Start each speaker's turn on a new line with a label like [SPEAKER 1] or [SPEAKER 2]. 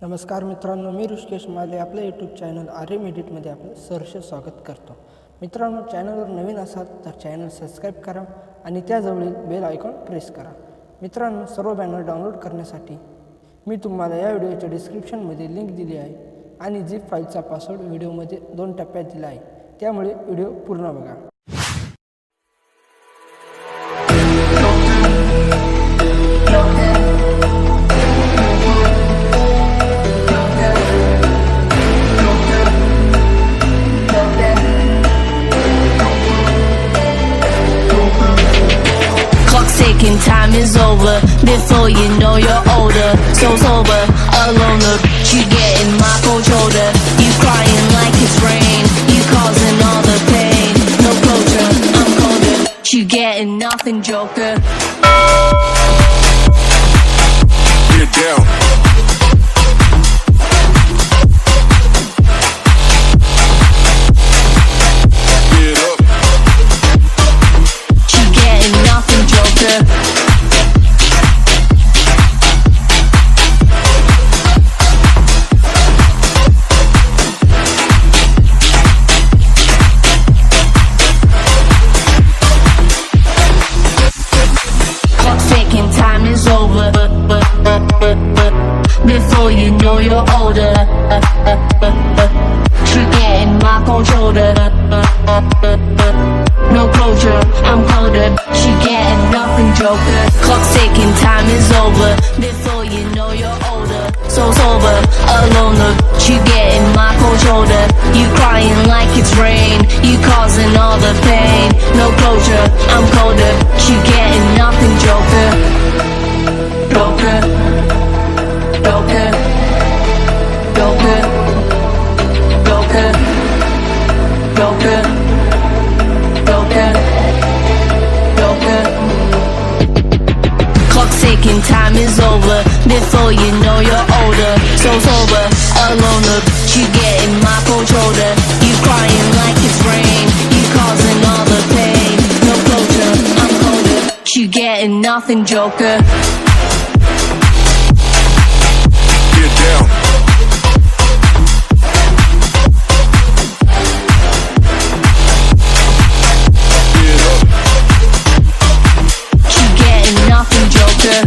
[SPEAKER 1] नमस्कार मित्रांनो, मी ऋषिकेश माले आपल्या यूट्यूब चॅनल आर्य मेडिटमध्ये आपलं सहर्ष स्वागत करतो। मित्रांनो, चॅनलवर नवीन असाल तर चॅनल सबस्क्राईब करा आणि त्याजवळील बेल आयकॉन प्रेस करा। मित्रांनो, सर्व बॅनर डाउनलोड करण्यासाठी मी तुम्हाला या व्हिडिओच्या डिस्क्रिप्शनमध्ये लिंक दिली आहे आणि झिप फाईलचा पासवर्ड व्हिडिओमध्ये 2 टप्प्यात दिला आहे, त्यामुळे व्हिडिओ पूर्ण बघा।
[SPEAKER 2] Ticking, time is over. Before you know you're older, so sober, alone. You getting my cold shoulder. You crying like it's rain. You causing all the pain. No closure, I'm colder. You getting nothing, Joker.
[SPEAKER 3] Get down.
[SPEAKER 2] Before you know you're older, you're getting my cold shoulder. No closure, I'm colder. She getting nothing, Joker. Clock's ticking, time is over. Before you know you're older, so sober, alone. You getting my cold shoulder. You crying like it's rain. You causing all the pain. No closure, I'm colder. You getting nothing, Joker. Joker. Joker, Joker, Joker, Joker, Joker, Joker. Clock's ticking, time is over. Before you know you're older, so sober, alone. You getting my cold shoulder. You crying like it's rain. You causing all the pain. No closure, I'm colder. You getting nothing, Joker.
[SPEAKER 3] Get down. Get up.
[SPEAKER 2] You getting nothing, Joker.